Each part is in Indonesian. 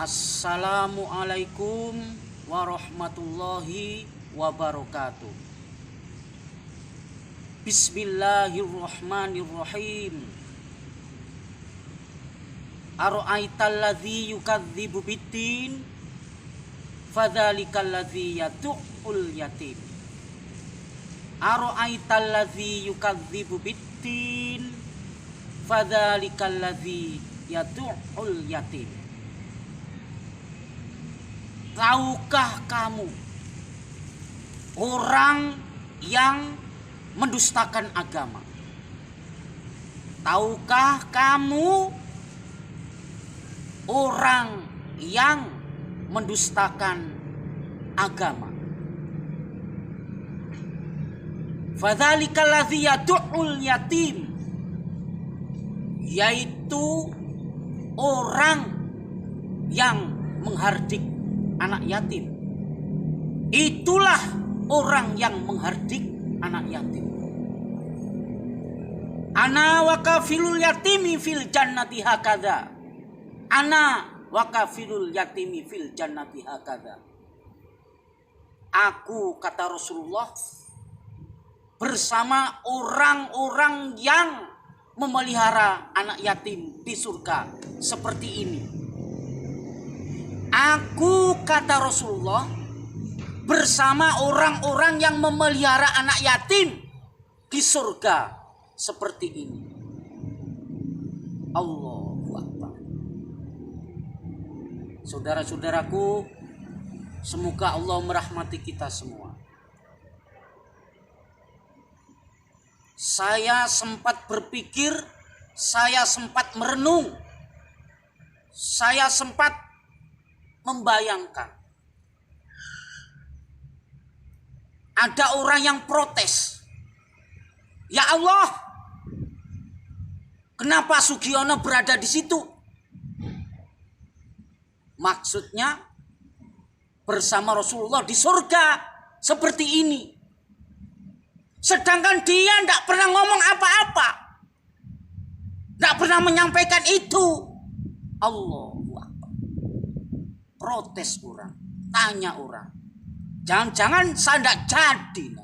Assalamualaikum warahmatullahi wabarakatuh. Bismillahirrahmanirrahim. Ara'aital ladzi yukadzibu biddin fadzalikal ladzi yad'ul yatim. Ara'aital ladzi yukadzibu biddin fadzalikal ladzi yad'ul yatim. Tahukah kamu orang yang mendustakan agama? Tahukah kamu orang yang mendustakan agama? Fadzalikal ladzi yad'ul yatim, yaitu orang yang menghardik anak yatim. Itulah orang yang menghardik anak yatim. Ana wa kafilul yatimi fil jannati hakadha. Ana wa kafilul yatimi fil jannati hakadha. Aku, kata Rasulullah, bersama orang-orang yang memelihara anak yatim di surga seperti ini. Aku, kata Rasulullah, bersama orang-orang yang memelihara anak yatim di surga seperti ini. Allahu Akbar. Saudara-saudaraku, semoga Allah merahmati kita semua. Saya sempat berpikir, saya sempat merenung, saya sempat membayangkan ada orang yang protes. Ya Allah, kenapa Sugiono berada di situ? Maksudnya bersama Rasulullah di surga seperti ini. Sedangkan dia tidak pernah ngomong apa-apa, tidak pernah menyampaikan itu. Allahu Akbar. Protes orang, tanya orang. Jangan-jangan saya tidak jadi.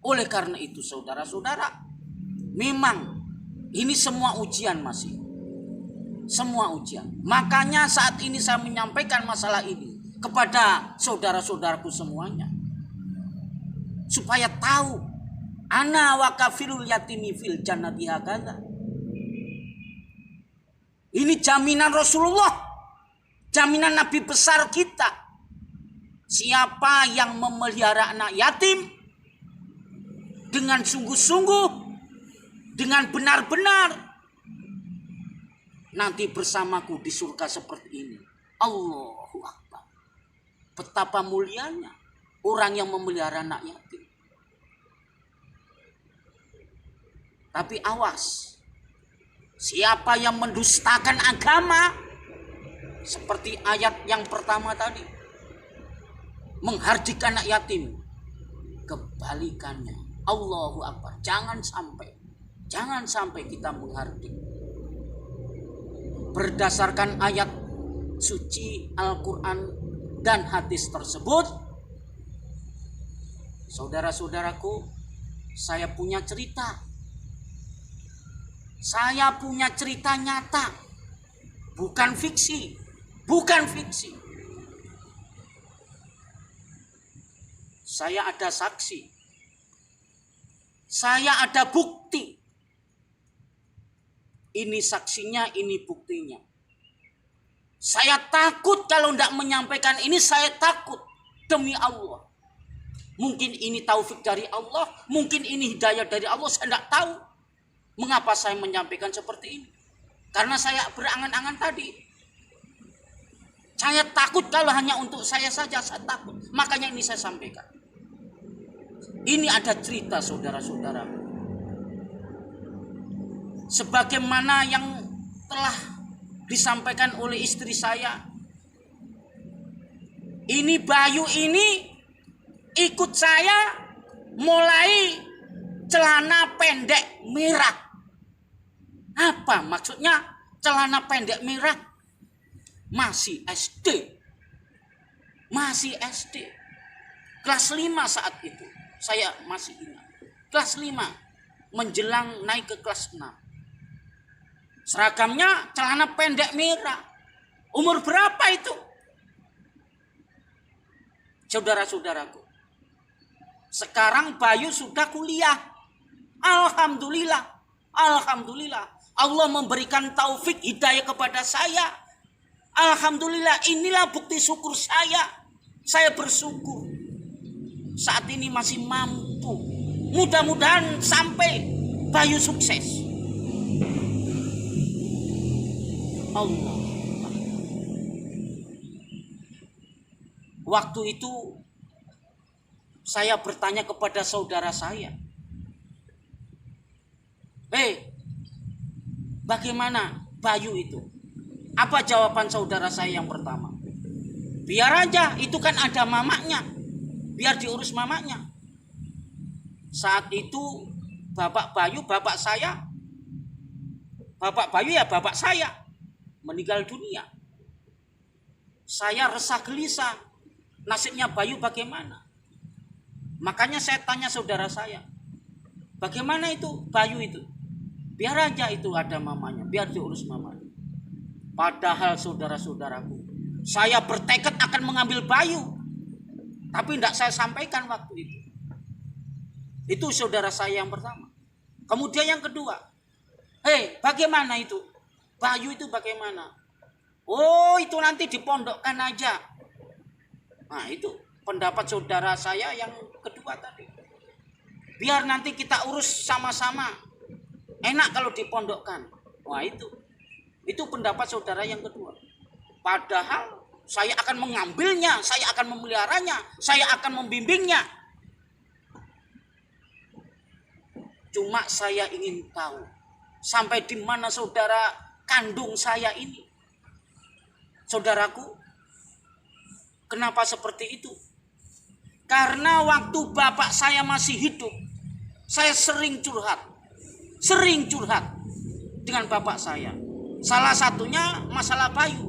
Oleh karena itu saudara-saudara, memang ini semua ujian masih. Semua ujian. Makanya saat ini saya menyampaikan masalah ini kepada saudara-saudaraku semuanya. Supaya tahu. Ana wa kafilul yatimi fil jannati hakadha. Ini jaminan Rasulullah. Jaminan Nabi besar kita. Siapa yang memelihara anak yatim dengan sungguh-sungguh, dengan benar-benar, nanti bersamaku di surga seperti ini. Allahu Akbar. Betapa mulianya orang yang memelihara anak yatim. Tapi awas, siapa yang mendustakan agama, seperti ayat yang pertama tadi, menghardik anak yatim, kebalikannya. Allahu Akbar. Jangan sampai kita menghardik. Berdasarkan ayat suci Al-Quran dan hadis tersebut, saudara-saudaraku, saya punya cerita. Saya punya cerita nyata, bukan fiksi, bukan fiksi. Saya ada saksi, saya ada bukti. Ini saksinya, ini buktinya. Saya takut kalau tidak menyampaikan ini, saya takut demi Allah. Mungkin ini taufik dari Allah, mungkin ini hidayah dari Allah, saya tidak tahu. Mengapa saya menyampaikan seperti ini? Karena saya berangan-angan tadi. Saya takut kalau hanya untuk saya saja, saya takut. Makanya ini saya sampaikan. Ini ada cerita saudara-saudara. Sebagaimana yang telah disampaikan oleh istri saya. Ini Bayu ini ikut saya mulai celana pendek merah. Apa maksudnya celana pendek merah? Masih SD. Masih SD. Kelas 5 saat itu. Saya masih ingat. Kelas 5. Menjelang naik ke kelas 6. Seragamnya celana pendek merah. Umur berapa itu? Saudara-saudaraku. Sekarang Bayu sudah kuliah. Alhamdulillah. Alhamdulillah. Allah memberikan taufik hidayah kepada saya. Alhamdulillah, inilah bukti syukur saya. Saya bersyukur. Saat ini masih mampu. Mudah-mudahan sampai Bayu sukses. Allah. Waktu itu saya bertanya kepada saudara saya. Bagaimana Bayu itu? Apa jawaban saudara saya yang pertama? Biar aja, itu kan ada mamanya. Biar diurus mamanya. Saat itu Bapak Bayu, bapak saya. Bapak Bayu ya bapak saya. Meninggal dunia. Saya resah gelisah. Nasibnya Bayu bagaimana? Makanya saya tanya saudara saya. Bagaimana itu Bayu itu? Biar aja itu ada mamanya. Biar diurus mamanya. Padahal saudara-saudaraku, saya bertekad akan mengambil Bayu. Tapi tidak saya sampaikan waktu itu. Itu saudara saya yang pertama. Kemudian yang kedua. Bagaimana itu? Bayu itu bagaimana? Oh, itu nanti dipondokkan aja. Nah, itu pendapat saudara saya yang kedua tadi. Biar nanti kita urus sama-sama. Enak kalau dipondokkan. Wah, itu pendapat saudara yang kedua. Padahal saya akan mengambilnya, saya akan memeliharanya, saya akan membimbingnya. Cuma saya ingin tahu sampai di mana saudara kandung saya ini. Saudaraku, kenapa seperti itu? Karena waktu bapak saya masih hidup, saya sering curhat dengan bapak saya. Salah satunya masalah Bayu.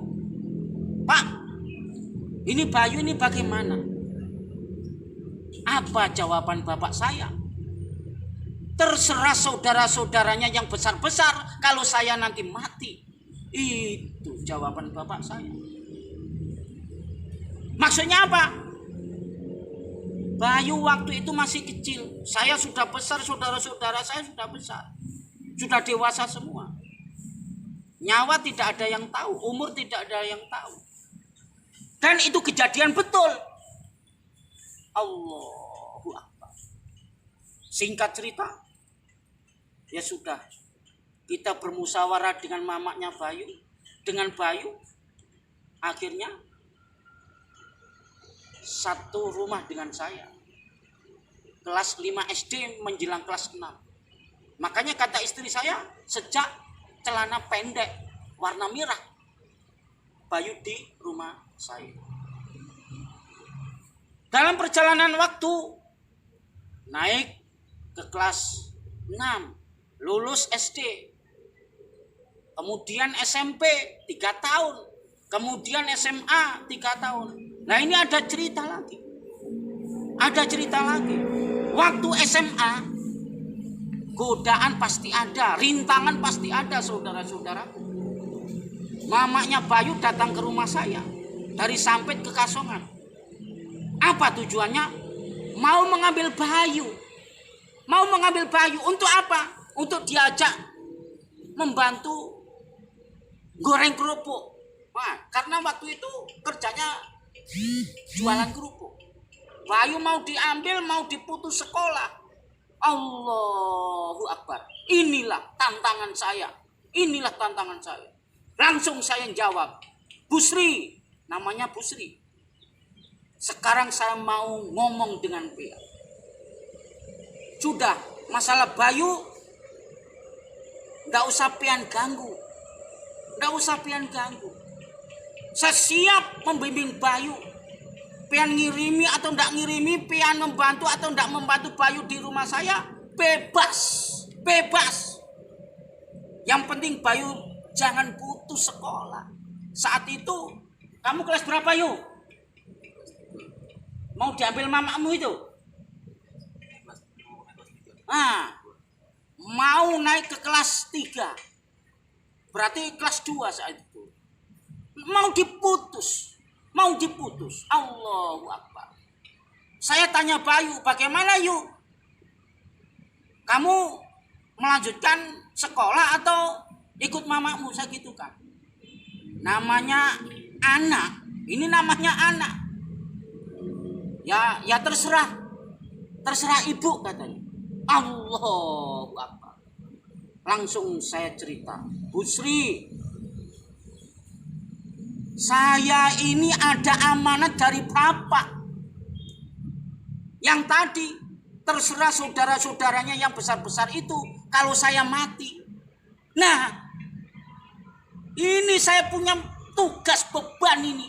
Pak, ini Bayu ini bagaimana? Apa jawaban bapak saya? Terserah saudara-saudaranya yang besar-besar kalau saya nanti mati. Itu jawaban bapak saya. Maksudnya apa? Bayu waktu itu masih kecil. Saya sudah besar, saudara-saudara saya sudah besar. Sudah dewasa semua. Nyawa tidak ada yang tahu, umur tidak ada yang tahu. Dan itu kejadian betul. Allahu Akbar. Singkat cerita, ya sudah. Kita bermusyawarah dengan mamanya Bayu, dengan Bayu. Akhirnya satu rumah dengan saya. Kelas 5 SD menjelang kelas 6. Makanya kata istri saya, sejak celana pendek warna merah, Bayu di rumah saya. Dalam perjalanan waktu, naik ke kelas 6, lulus SD, kemudian SMP 3 tahun, kemudian SMA 3 tahun. Nah, ini ada cerita lagi. Waktu SMA, godaan pasti ada, rintangan pasti ada, saudara-saudara. Mamanya Bayu datang ke rumah saya dari Sampit ke Kasongan. Apa tujuannya? Mau mengambil Bayu. Untuk apa? Untuk diajak membantu goreng kerupuk. Nah, karena waktu itu kerjanya jualan kerupuk. Bayu mau diambil, mau diputus sekolah. Allahu Akbar. Inilah tantangan saya. Langsung saya jawab. Busri, namanya Busri. Sekarang saya mau ngomong dengan dia. Sudah, masalah Bayu enggak usah pian ganggu. Saya siap membimbing Bayu. Pian ngirimi atau enggak ngirimi, pian membantu atau enggak membantu Bayu di rumah saya, bebas. Yang penting Bayu jangan putus sekolah. Saat itu kamu kelas berapa yuk? Mau diambil mamamu itu? Nah, mau naik ke kelas 3. Berarti kelas 2 saat itu. Mau diputus. Allahu Akbar. Saya tanya Bayu, bagaimana yuk? Kamu melanjutkan sekolah atau ikut mamamu? Saya gitu kan. Namanya anak. Ini namanya anak. Ya terserah. Terserah ibu katanya. Allahu Akbar. Langsung saya cerita. Bu Sri, saya ini ada amanat dari bapak. Yang tadi terserah saudara-saudaranya yang besar-besar itu kalau saya mati. Nah, ini saya punya tugas beban ini.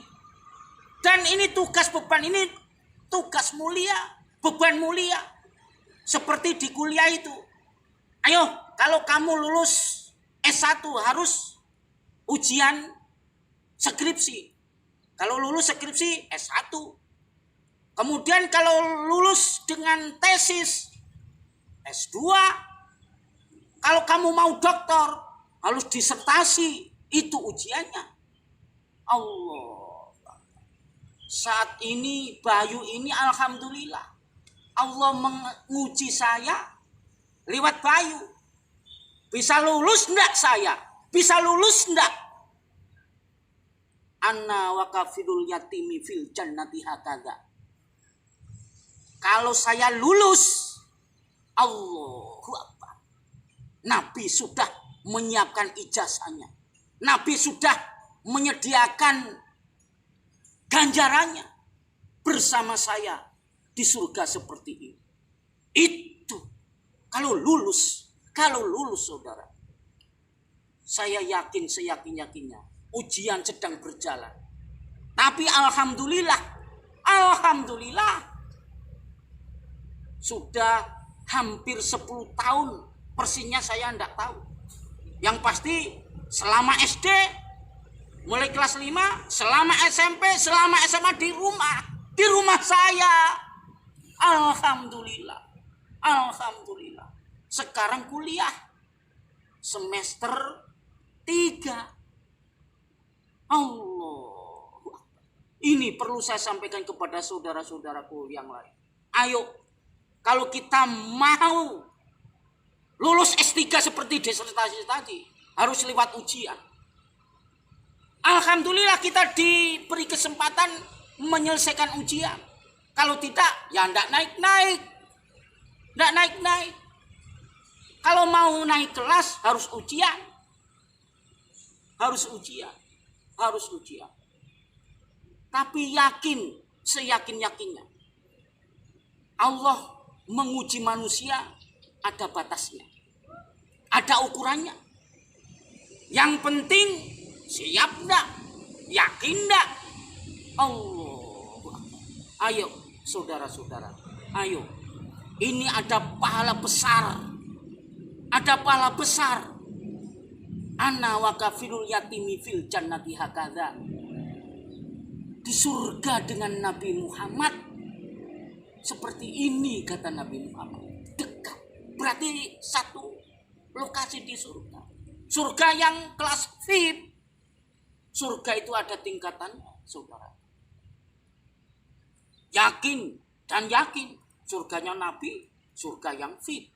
Dan ini tugas beban ini tugas mulia, beban mulia. Seperti di kuliah itu. Ayo, kalau kamu lulus S1 harus ujian skripsi. Kalau lulus skripsi S1. Kemudian kalau lulus dengan tesis S2. Kalau kamu mau doktor harus disertasi. Itu ujiannya. Allah. Saat ini Bayu ini alhamdulillah Allah menguji saya lewat Bayu. Bisa lulus enggak saya? Bisa lulus enggak? Anna wa kafirul yatimi fil jannati hakadha. Kalau saya lulus, Allahu Akbar. Nabi sudah menyiapkan ijazahnya. Nabi sudah menyediakan ganjarannya bersama saya di surga seperti ini. Itu kalau lulus saudara. Saya yakin seyakin-yakinnya ujian sedang berjalan. Tapi alhamdulillah sudah hampir 10 tahun persisnya saya enggak tahu. Yang pasti selama SD, mulai kelas 5, selama SMP, selama SMA di rumah saya. Alhamdulillah. Sekarang kuliah semester 3. Allah. Ini perlu saya sampaikan kepada saudara-saudaraku yang lain. Ayo, kalau kita mau lulus S3 seperti disertasi tadi, harus lewat ujian. Alhamdulillah kita diberi kesempatan menyelesaikan ujian. Kalau tidak, ya enggak naik-naik. Kalau mau naik kelas harus ujian. Tapi yakin, seyakin-yakinnya. Allah menguji manusia ada batasnya. Ada ukurannya. Yang penting siap enggak? Yakin enggak? Allah. Ayo saudara-saudara. Ayo. Ini ada pahala besar. Ana wa kafirul yatimi fil jannati hakadha. Di surga dengan Nabi Muhammad seperti ini kata Nabi Muhammad. Dekat. Berarti satu lokasi di surga. Surga yang kelas VIP. Surga itu ada tingkatannya, saudara. Yakin surganya Nabi, surga yang VIP.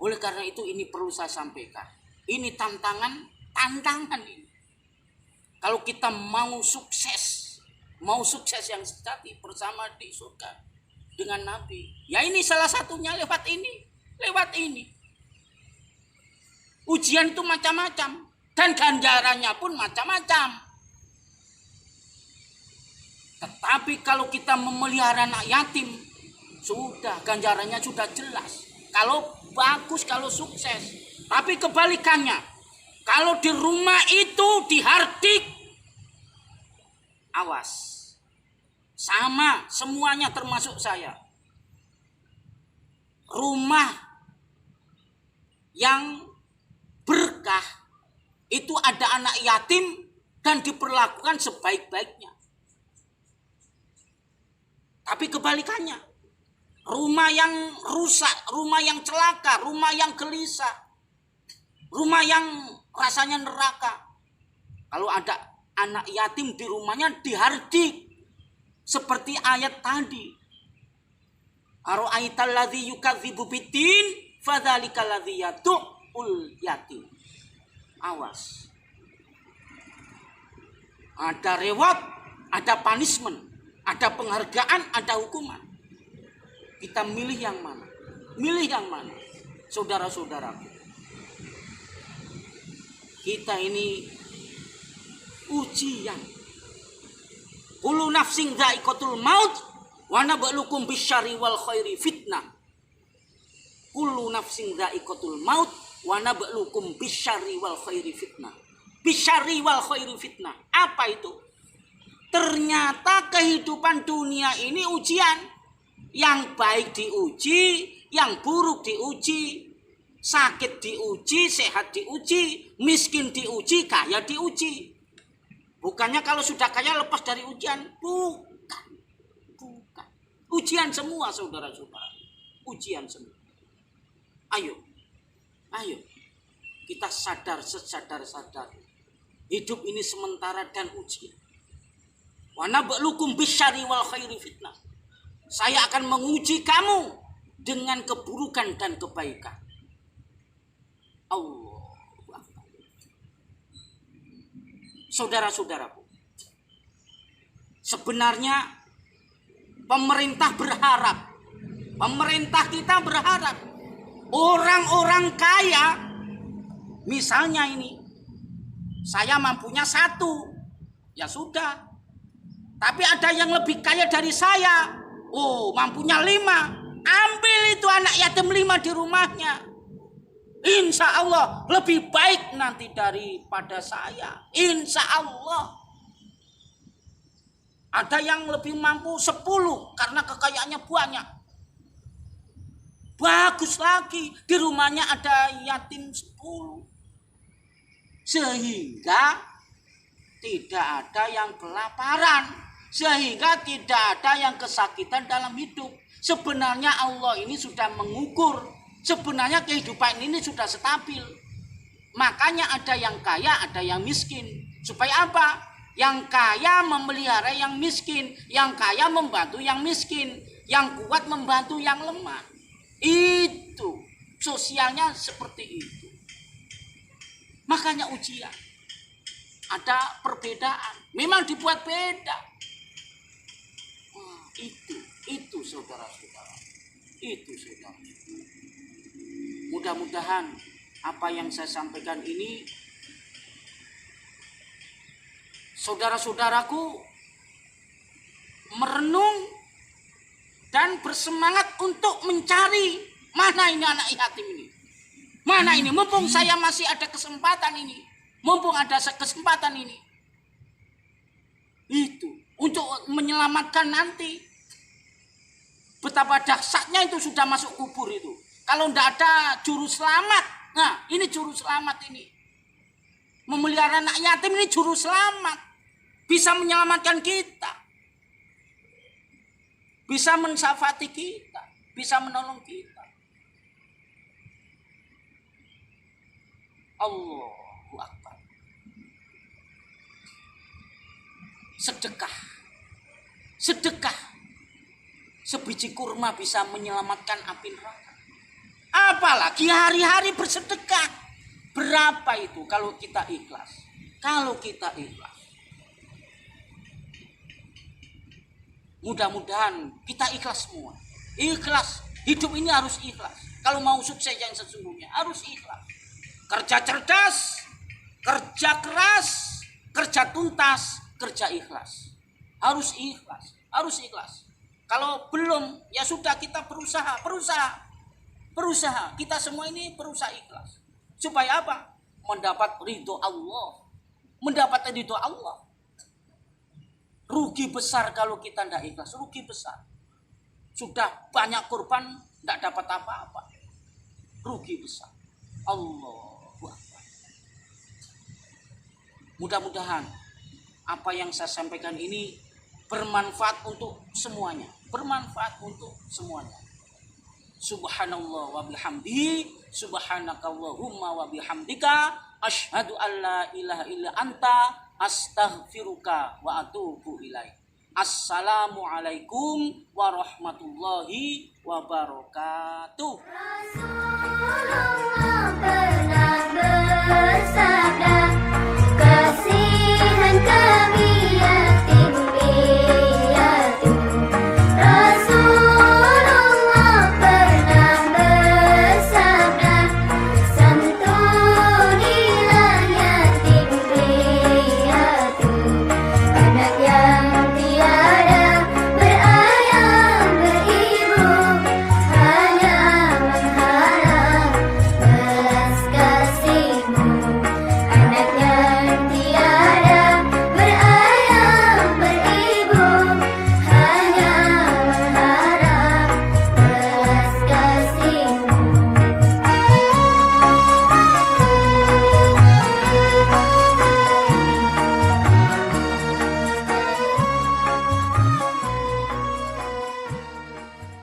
Oleh karena itu ini perlu saya sampaikan. Ini tantangan ini. Kalau kita mau sukses yang sejati bersama di surga dengan Nabi. Ya ini salah satunya lewat ini. Ujian itu macam-macam dan ganjarannya pun macam-macam. Tetapi kalau kita memelihara anak yatim, sudah ganjarannya sudah jelas. Kalau bagus, kalau sukses. Tapi kebalikannya, kalau di rumah itu dihardik, awas. Sama semuanya termasuk saya. Rumah yang berkah itu ada anak yatim dan diperlakukan sebaik-baiknya. Tapi kebalikannya, rumah yang rusak, rumah yang celaka, rumah yang gelisah, rumah yang rasanya neraka. Kalau ada anak yatim di rumahnya dihardik. Seperti ayat tadi. Ara'aital ladzi yukadzibu biddin fadzalikal ladzi yad'ul yatim. Awas. Ada reward, ada punishment, ada penghargaan, ada hukuman. Kita milih yang mana? Milih yang mana? Saudara-saudaraku. Kita ini ujian. Kullu nafsin dha'iqatul maut wa nabluukum bisyarri wal khairi fitnah. Kullu nafsin dha'iqatul maut wa nabluukum bisyarri wal khairi fitnah. Bisyarri wal khairi fitnah. Apa itu? Ternyata kehidupan dunia ini ujian. Yang baik diuji, yang buruk diuji, sakit diuji, sehat diuji, miskin diuji, kaya diuji. Bukannya kalau sudah kaya lepas dari ujian. Bukan. Ujian semua saudara-saudara. Ujian semua. Ayo. Kita sadar sesadar-sadar. Hidup ini sementara dan ujian. Wa nabluukum bisyarri wal khairi fitnah. Saya akan menguji kamu dengan keburukan dan kebaikan. Allah. Saudara-saudaraku, sebenarnya pemerintah kita berharap orang-orang kaya, misalnya ini, saya mampunya 1, ya sudah. Tapi ada yang lebih kaya dari saya, mampunya 5, ambil itu anak yatim 5 di rumahnya. Insya Allah lebih baik nanti daripada saya. Insya Allah. Ada yang lebih mampu 10 karena kekayaannya banyak. Bagus lagi, di rumahnya ada yatim 10. Sehingga tidak ada yang kelaparan. Sehingga tidak ada yang kesakitan dalam hidup. Sebenarnya Allah ini sudah mengukur. Sebenarnya kehidupan ini sudah stabil. Makanya ada yang kaya, ada yang miskin. Supaya apa? Yang kaya memelihara yang miskin. Yang kaya membantu yang miskin. Yang kuat membantu yang lemah. Itu. Sosialnya seperti itu. Makanya ujian. Ada perbedaan. Memang dibuat beda. Itu saudara-saudara. Itu saudara. Mudah-mudahan apa yang saya sampaikan ini saudara-saudaraku merenung dan bersemangat untuk mencari mana ini anak yatim ini. Mana ini? Mumpung saya masih ada kesempatan ini. Mumpung ada kesempatan ini. Itu untuk menyelamatkan nanti. Betapa dahsyatnya itu sudah masuk kubur itu. Kalau tidak ada juru selamat. Nah, ini juru selamat ini. Memelihara anak yatim ini juru selamat. Bisa menyelamatkan kita. Bisa mensafati kita. Bisa menolong kita. Allahu Akbar. Sedekah. Sebiji kurma bisa menyelamatkan api neraka. Apalagi hari-hari bersedekah. Berapa itu kalau kita ikhlas? Mudah-mudahan kita ikhlas semua. Ikhlas. Hidup ini harus ikhlas. Kalau mau sukses yang sesungguhnya harus ikhlas. Kerja cerdas, kerja keras, kerja tuntas, kerja ikhlas. Harus ikhlas. Kalau belum, ya sudah kita berusaha. Kita semua ini berusaha ikhlas. Supaya apa? Mendapat ridho Allah. Rugi besar kalau kita tidak ikhlas. Rugi besar. Sudah banyak korban, tidak dapat apa-apa. Rugi besar. Allahu Akbar. Mudah-mudahan apa yang saya sampaikan ini bermanfaat untuk semuanya. Bermanfaat untuk semuanya. Subhanallah wa bihamdihi, subhanakallahumma wa bihamdika, asyhadu an la ilaha illa anta, astaghfiruka wa atubu ilaik. Assalamualaikum warahmatullahi wabarakatuh. Rasulullah pernah bersabda,